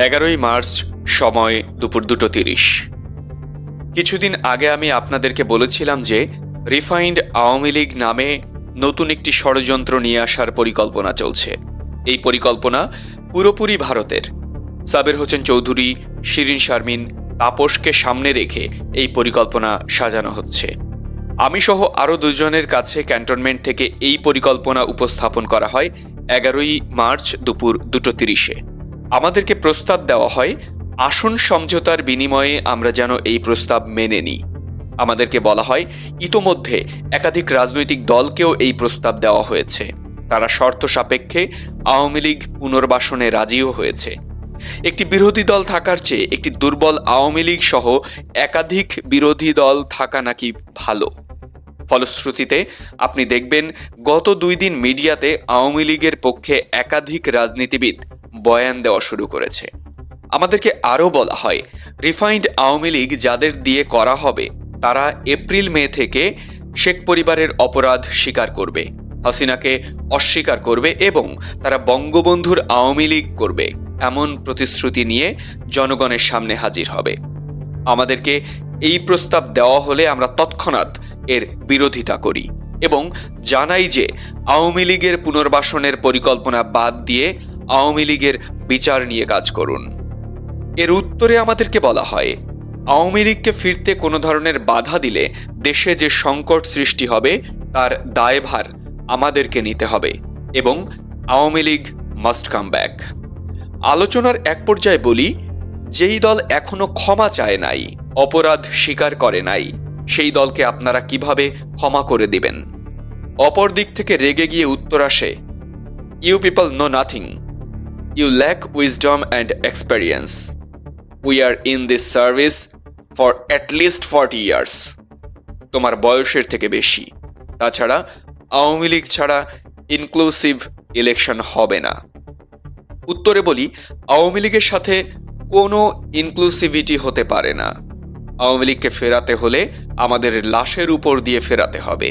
11ই March, সময় দুপুর 2:30। কিছুদিন আগে আমি আপনাদেরকে বলেছিলাম যে রিফাইন্ড আওয়ামী লীগ নামে নতুন একটি ষড়যন্ত্র নিয়ে আসার পরিকল্পনা চলছে। এই পরিকল্পনা পুরোপুরি ভারতের। সাবের হোসেন চৌধুরী, শিরিন শারমিন, তাপসকে সামনে রেখে এই পরিকল্পনা সাজানো হচ্ছে। আমি সহ আরও দুজনের কাছে ক্যান্টনমেন্ট থেকে এই পরিকল্পনা উপস্থাপন করা হয় 11ই মার্চ দুপুর 2:30-এ। আমাদেরকে প্রস্তাব দেওয়া হয় আসন সমঝোতার বিনিময়ে আমরা যেন এই প্রস্তাব মেনে নিই। আমাদেরকে বলা হয় ইতোমধ্যে একাধিক রাজনৈতিক দলকেও এই প্রস্তাব দেওয়া হয়েছে। তারা শর্ত সাপেক্ষে আওয়ামী লীগ পুনর্বাসনে রাজিও হয়েছে। একটি বিরোধী দল থাকার চেয়ে একটি দুর্বল আওয়ামী লীগ সহ একাধিক বিরোধী দল থাকা নাকি ভালো। ফলশ্রুতিতে আপনি দেখবেন গত 2 দিন মিডিয়াতে আওয়ামী লীগের পক্ষে একাধিক রাজনীতিবিদ বয়ান দেওয়া শুরু করেছে। আমাদেরকে আরও বলা হয় রিফাইন্ড আওয়ামী লীগ যাদের দিয়ে করা হবে তারা এপ্রিল-মে থেকে শেখ পরিবারের অপরাধ স্বীকার করবে, হাসিনাকে অস্বীকার করবে এবং তারা বঙ্গবন্ধুর আওয়ামী লীগ করবে এমন প্রতিশ্রুতি নিয়ে জনগণের সামনে হাজির হবে। আমাদেরকে এই প্রস্তাব দেওয়া হলে আমরা তৎক্ষণাৎ এর বিরোধিতা করি এবং জানাই যে আওয়ামী লীগের পুনর্বাসনের পরিকল্পনা বাদ দিয়ে আওয়ামী লীগের বিচার নিয়ে কাজ করুন। এর উত্তরে আমাদেরকে বলা হয় আওয়ামী লীগকে ফিরতে কোনো ধরনের বাধা দিলে দেশে যে সংকট সৃষ্টি হবে তার দায়ভার আমাদেরকে নিতে হবে এবং Awami League must come back. আলোচনার এক পর্যায়ে বলি, যেই দল এখনো ক্ষমা চায় নাই, অপরাধ স্বীকার করে নাই, সেই দলকে আপনারা কিভাবে ক্ষমা করে দিবেন? অপর দিক থেকে রেগে গিয়ে উত্তর আসে, you people know nothing, you lack wisdom and experience, we are in this service for at least 40 years. তোমার বয়সের থেকে বেশি। তাছাড়া আওয়ামী লীগ ছাড়া ইনক্লুসিভ ইলেকশন হবে না। উত্তরে বলি, আওয়ামী লীগের সাথে কোনো ইনক্লুসিভিটি হতে পারে না। আওয়ামী লীগকে ফেরাতে হলে আমাদের লাশের উপর দিয়ে ফেরাতে হবে।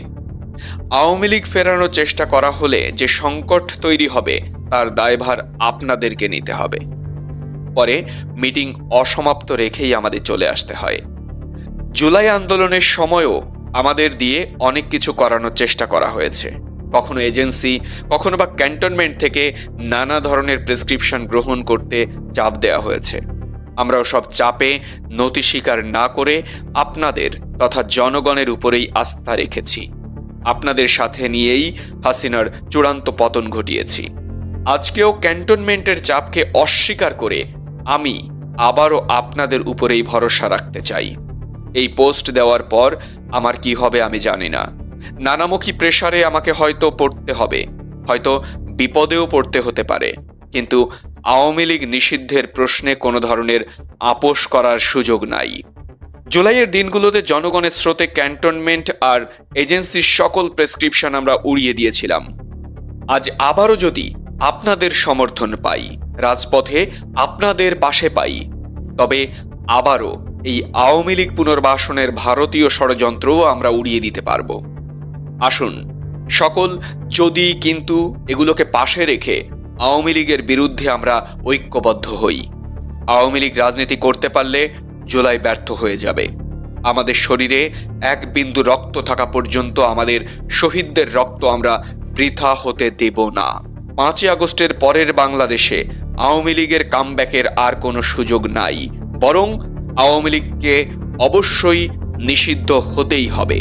আওয়ামী লীগ ফেরানোর চেষ্টা করা হলে যে সংকট তৈরি হবে তার দায়ভার আপনাদেরকে নিতে হবে। পরে মিটিং অসমাপ্ত রেখেই আমাদের চলে আসতে হয়। জুলাই আন্দোলনের সময়ও আমাদের দিয়ে অনেক কিছু করানোর চেষ্টা করা হয়েছে। কখনো এজেন্সি, কখনো বা ক্যান্টনমেন্ট থেকে নানা ধরনের প্রেসক্রিপশন গ্রহণ করতে চাপ দেওয়া হয়েছে। আমরাও সব চাপে নতি স্বীকার না করে আপনাদের তথা জনগণের উপরেই আস্থা রেখেছি। আপনাদের সাথে নিয়েই হাসিনার চূড়ান্ত পতন ঘটিয়েছি। আজকেও ক্যান্টনমেন্টের চাপকে অস্বীকার করে আমি আবারও আপনাদের উপরেই ভরসা রাখতে চাই। এই পোস্ট দেওয়ার পর আমার কি হবে আমি জানি না। নানামুখী প্রেসারে আমাকে হয়তো পড়তে হবে, হয়তো বিপদেও পড়তে হতে পারে, কিন্তু আওয়ামী লীগ নিষিদ্ধের প্রশ্নে কোনো ধরনের আপোষ করার সুযোগ নাই। জুলাইয়ের দিনগুলোতে জনগণের স্রোতে ক্যান্টনমেন্ট আর এজেন্সির সকল প্রেসক্রিপশন আমরা উড়িয়ে দিয়েছিলাম। আজ আবারও যদি আপনাদের সমর্থন পাই, রাজপথে আপনাদের পাশে পাই, তবে আবারও এই আওয়ামী লীগ পুনর্বাসনের ভারতীয় ষড়যন্ত্রও আমরা উড়িয়ে দিতে পারব। আসুন সকল যদি কিন্তু এগুলোকে পাশে রেখে আওয়ামী লীগের বিরুদ্ধে আমরা ঐক্যবদ্ধ হই। আওয়ামী লীগ রাজনীতি করতে পারলে জুলাই ব্যর্থ হয়ে যাবে। আমাদের শরীরে এক বিন্দু রক্ত থাকা পর্যন্ত আমাদের শহীদদের রক্ত আমরা বৃথা হতে দেব না। 5ই আগস্টের পরের বাংলাদেশে আওয়ামী লীগের কামব্যাকের আর কোনো সুযোগ নাই, বরং আওয়ামী লীগকে অবশ্যই নিষিদ্ধ হতেই হবে।